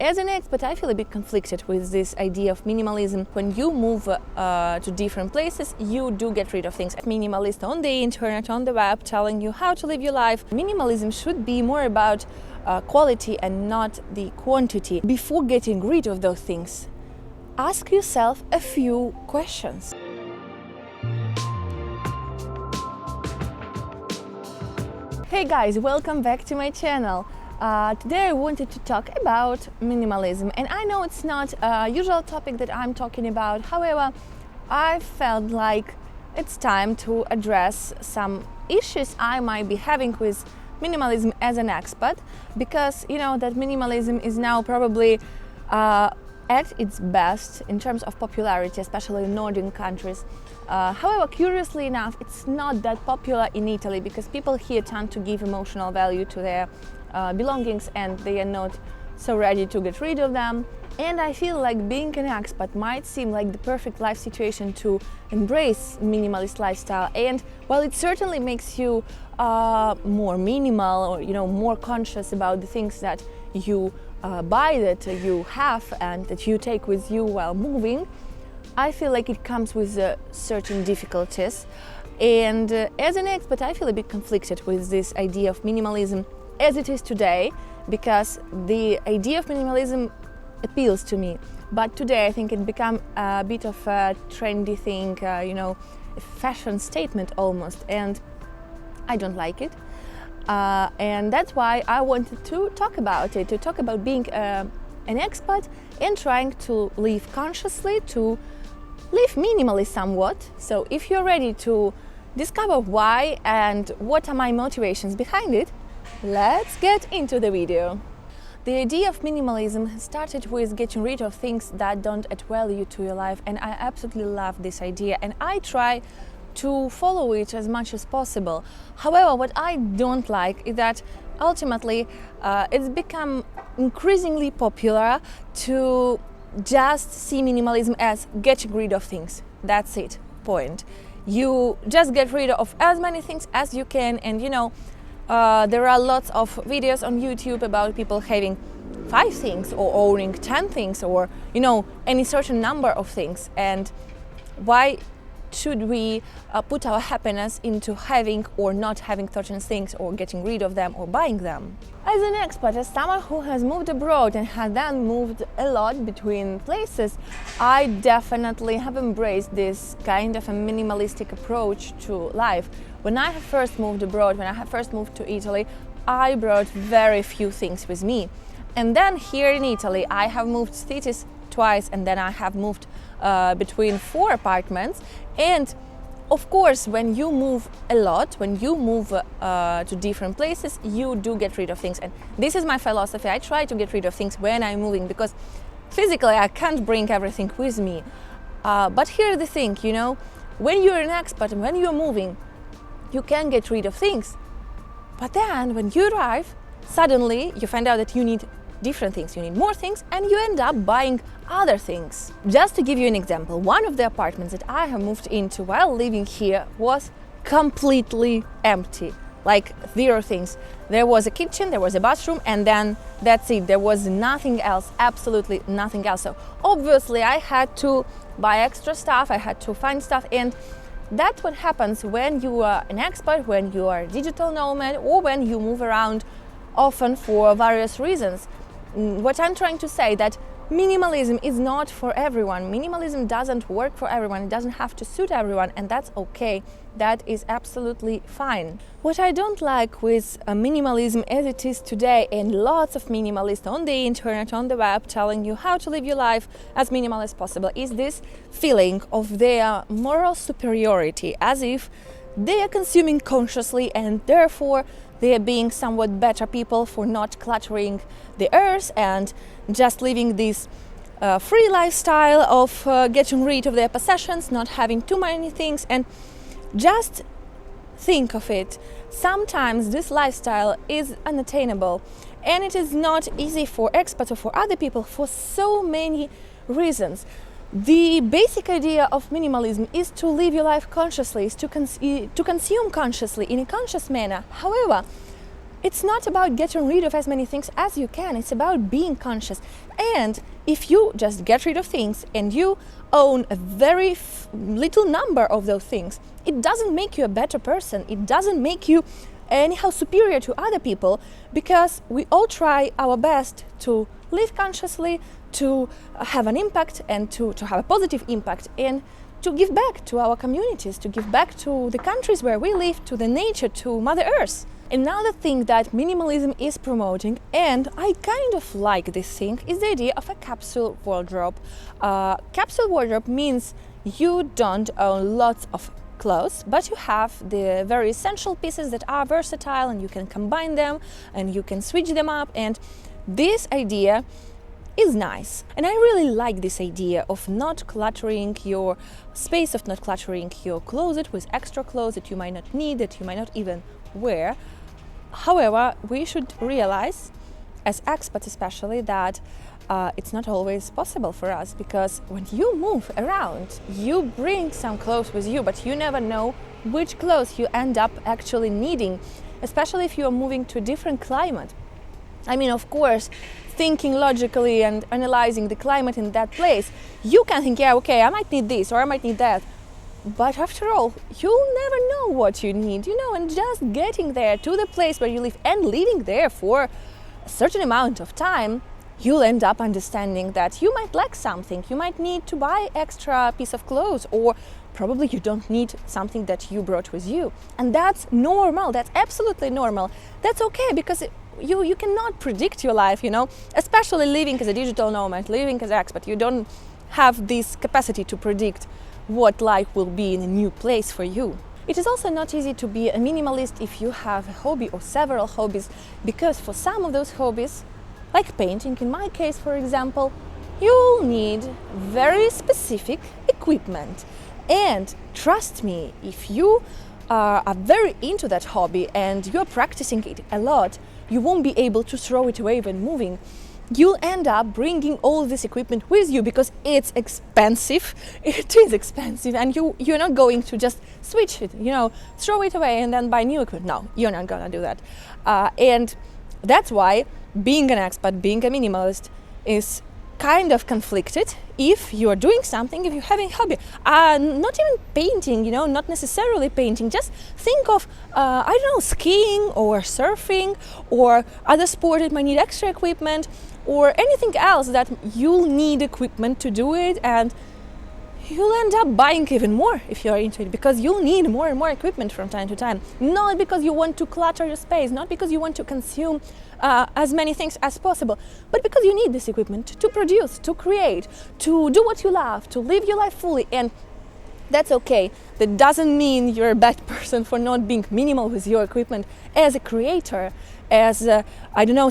as an expat, I feel a bit conflicted with this idea of minimalism. When you move to different places, you do get rid of things. Minimalists on the internet, on the web, telling you how to live your life. Minimalism should be more about quality and not the quantity. Before getting rid of those things, ask yourself a few questions. Hey guys, welcome back to my channel. Today I wanted to talk about minimalism, and I know it's not a usual topic that I'm talking about. However, I felt like it's time to address some issues I might be having with minimalism as an expat, because you know that minimalism is now probably at its best in terms of popularity, especially in northern countries. However, curiously enough, it's not that popular in Italy because people here tend to give emotional value to their belongings and they are not so ready to get rid of them. And I feel like being an expat might seem like the perfect life situation to embrace minimalist lifestyle. And while it certainly makes you more minimal, or more conscious about the things that you buy, that you have and that you take with you while moving, I feel like it comes with certain difficulties. And as an expat, I feel a bit conflicted with this idea of minimalism as it is today, because the idea of minimalism appeals to me. But today I think it become a bit of a trendy thing, a fashion statement almost, and I don't like it. And that's why I wanted to talk about it, to talk about being an expat and trying to live consciously, to live minimally somewhat. So if you're ready to discover why and what are my motivations behind it, let's get into the video. The idea of minimalism started with getting rid of things that don't add value to your life, and I absolutely love this idea and I try to follow it as much as possible. However, what I don't like is that ultimately it's become increasingly popular to just see minimalism as getting rid of things. That's it, point. You just get rid of as many things as you can, and there are lots of videos on YouTube about people having 5 things or owning 10 things or any certain number of things. And why should we put our happiness into having or not having certain things, or getting rid of them or buying them? As an expat, as someone who has moved abroad and has then moved a lot between places, I definitely have embraced this kind of a minimalistic approach to life. When I have first moved abroad, when I have first moved to Italy, I brought very few things with me. And then here in Italy, I have moved cities twice, and then I have moved between 4 apartments. And of course, when you move a lot, when you move to different places, you do get rid of things. And this is my philosophy. I try to get rid of things when I'm moving, because physically I can't bring everything with me. But here's the thing, when you're an expat and when you're moving, you can get rid of things. But then when you arrive, suddenly you find out that you need different things, you need more things, and you end up buying other things. Just to give you an example, one of the apartments that I have moved into while living here was completely empty, like 0 things. There was a kitchen, there was a bathroom, and then that's it. There was nothing else, absolutely nothing else. So obviously I had to buy extra stuff, I had to find stuff, and that's what happens when you are an expat, when you are a digital nomad, or when you move around often for various reasons. What I'm trying to say that minimalism is not for everyone. Minimalism doesn't work for everyone. It doesn't have to suit everyone, and that's okay. That is absolutely fine. What I don't like with minimalism as it is today, and lots of minimalists on the internet, on the web, telling you how to live your life as minimal as possible, is this feeling of their moral superiority, as if they are consuming consciously and therefore they are being somewhat better people for not cluttering the earth and just living this free lifestyle of getting rid of their possessions, not having too many things. And just think of it, sometimes this lifestyle is unattainable, and it is not easy for expats or for other people for so many reasons. The basic idea of minimalism is to live your life consciously, is to consume consciously in a conscious manner. However, It's not about getting rid of as many things as you can. It's about being conscious. And if you just get rid of things and you own a very little number of those things, it doesn't make you a better person. It doesn't make you anyhow superior to other people, because we all try our best to live consciously, to have an impact and to have a positive impact, and to give back to our communities, to give back to the countries where we live, to the nature, to Mother Earth. Another thing that minimalism is promoting, and I kind of like this thing, is the idea of a capsule wardrobe. Capsule wardrobe means you don't own lots of clothes, but you have the very essential pieces that are versatile, and you can combine them and you can switch them up. And this idea is nice, and I really like this idea of not cluttering your space, of not cluttering your closet with extra clothes that you might not need, that you might not even wear. However, we should realize, as expats especially, that it's not always possible for us, because when you move around, you bring some clothes with you, but you never know which clothes you end up actually needing, especially if you are moving to a different climate. I mean, of course, thinking logically and analyzing the climate in that place, you can think, yeah, okay, I might need this or I might need that. But after all, you'll never know what you need, and just getting there to the place where you live and living there for a certain amount of time, you'll end up understanding that you might lack something. You might need to buy extra piece of clothes, or probably you don't need something that you brought with you. And that's normal. That's absolutely normal. That's okay, because you cannot predict your life, especially living as a digital nomad, living as an expat. You don't have this capacity to predict what life will be in a new place for you. It is also not easy to be a minimalist if you have a hobby or several hobbies, because for some of those hobbies, like painting in my case for example, you'll need very specific equipment. And trust me, if you are very into that hobby and you're practicing it a lot, you won't be able to throw it away when moving. You'll end up bringing all this equipment with you because it's expensive. It is expensive, and you're not going to just switch it, throw it away and then buy new equipment. No, you're not gonna do that. And that's why being an expat, being a minimalist, is kind of conflicted if you're doing something, if you're having a hobby. Not even painting, not necessarily painting. Just think of, skiing or surfing or other sport that might need extra equipment, or anything else that you'll need equipment to do it, and you'll end up buying even more if you're into it, because you'll need more and more equipment from time to time. Not because you want to clutter your space, not because you want to consume as many things as possible, but because you need this equipment to produce, to create, to do what you love, to live your life fully. And that's okay. That doesn't mean you're a bad person for not being minimal with your equipment. As a creator, as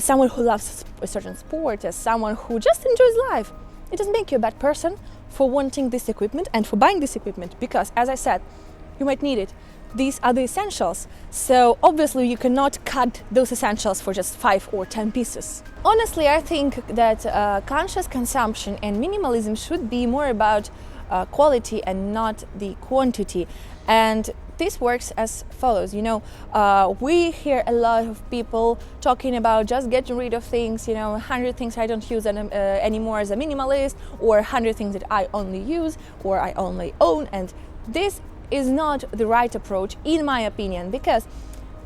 someone who loves a certain sport, as someone who just enjoys life, it doesn't make you a bad person for wanting this equipment and for buying this equipment, because, as I said, you might need it. These are the essentials, so obviously you cannot cut those essentials for just 5 or 10 pieces. Honestly, I think that conscious consumption and minimalism should be more about quality and not the quantity. And this works as follows. We hear a lot of people talking about just getting rid of things, 100 things I don't use anymore as a minimalist, or 100 things that I only use or I only own. And this is not the right approach, in my opinion, because,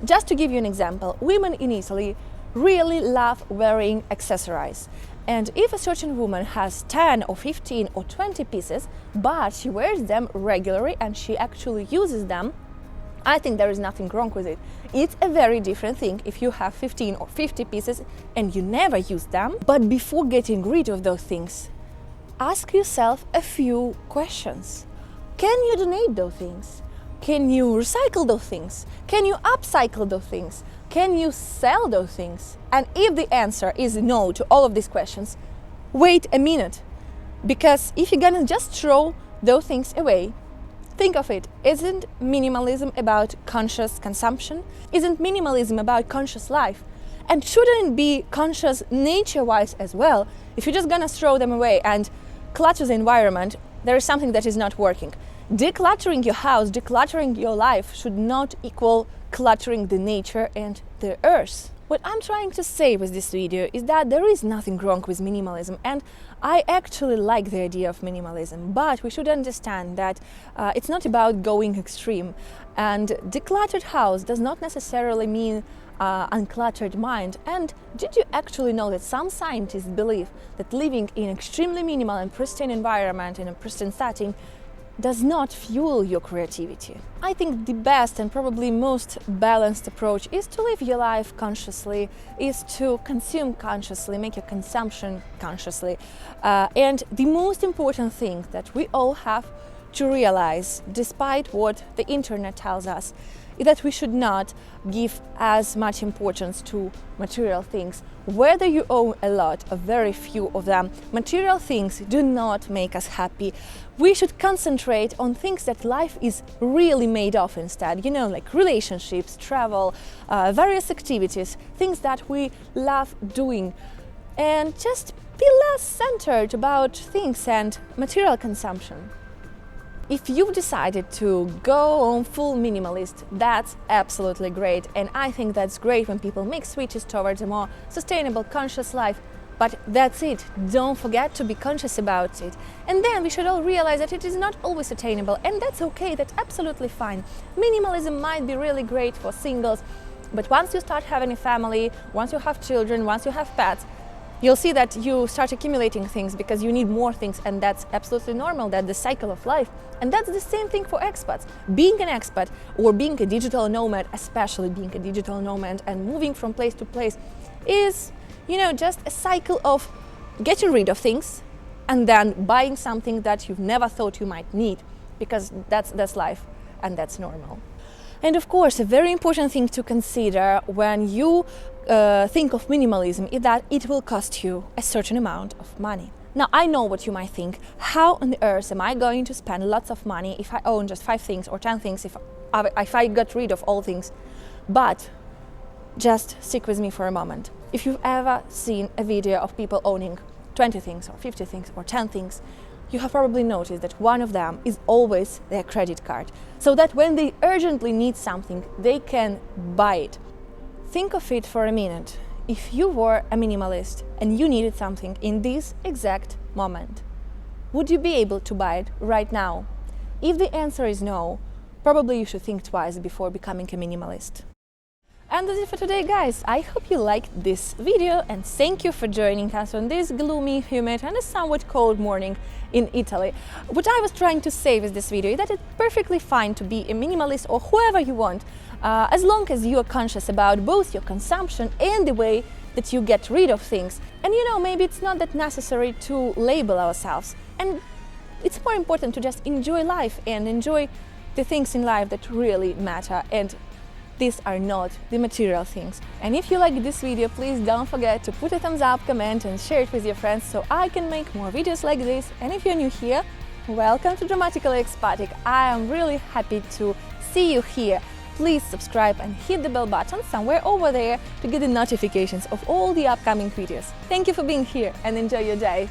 just to give you an example, women in Italy really love wearing accessories. And if a certain woman has 10 or 15 or 20 pieces, but she wears them regularly and she actually uses them, I think there is nothing wrong with it. It's a very different thing if you have 15 or 50 pieces and you never use them. But before getting rid of those things, ask yourself a few questions. Can you donate those things? Can you recycle those things? Can you upcycle those things? Can you sell those things? And if the answer is no to all of these questions, wait a minute. Because if you're gonna just throw those things away, think of it. Isn't minimalism about conscious consumption? Isn't minimalism about conscious life? And shouldn't it be conscious nature-wise as well? If you're just gonna throw them away and clutter the environment, there is something that is not working. Decluttering your house, decluttering your life should not equal cluttering the nature and the earth. What I'm trying to say with this video is that there is nothing wrong with minimalism, and I actually like the idea of minimalism, but we should understand that it's not about going extreme, and decluttered house does not necessarily mean uncluttered mind. And did you actually know that some scientists believe that living in extremely minimal and pristine environment, in a pristine setting, does not fuel your creativity? I think the best and probably most balanced approach is to live your life consciously, is to consume consciously, make your consumption consciously. And the most important thing that we all have to realize, despite what the internet tells us, is that we should not give as much importance to material things. Whether you own a lot or very few of them, material things do not make us happy. We should concentrate on things that life is really made of instead, like relationships, travel, various activities, things that we love doing, and just be less centered about things and material consumption. If you've decided to go on full minimalist, that's absolutely great, and I think that's great when people make switches towards a more sustainable, conscious life. But that's it, don't forget to be conscious about it. And then we should all realize that it is not always attainable, and that's okay, that's absolutely fine. Minimalism might be really great for singles, but once you start having a family, once you have children, once you have pets, you'll see that you start accumulating things because you need more things, and that's absolutely normal. That's the cycle of life. And that's the same thing for expats. Being an expat or being a digital nomad, especially being a digital nomad and moving from place to place, is, just a cycle of getting rid of things and then buying something that you've never thought you might need, because that's life and that's normal. And of course, a very important thing to consider when you think of minimalism is that it will cost you a certain amount of money. Now, I know what you might think. How on earth am I going to spend lots of money if I own just 5 things or 10 things, if I got rid of all things? But just stick with me for a moment. If you've ever seen a video of people owning 20 things or 50 things or 10 things, you have probably noticed that one of them is always their credit card, so that when they urgently need something, they can buy it. Think of it for a minute. If you were a minimalist and you needed something in this exact moment, would you be able to buy it right now? If the answer is no, probably you should think twice before becoming a minimalist. And that's it for today, guys. I hope you liked this video, and thank you for joining us on this gloomy, humid and a somewhat cold morning in Italy. What I was trying to say with this video is that it's perfectly fine to be a minimalist or whoever you want, as long as you are conscious about both your consumption and the way that you get rid of things. And maybe it's not that necessary to label ourselves, and it's more important to just enjoy life and enjoy the things in life that really matter, and these are not the material things. And if you like this video, please don't forget to put a thumbs up, comment and share it with your friends so I can make more videos like this. And if you're new here, welcome to Dramatically Expatic. I am really happy to see you here. Please subscribe and hit the bell button somewhere over there to get the notifications of all the upcoming videos. Thank you for being here and enjoy your day.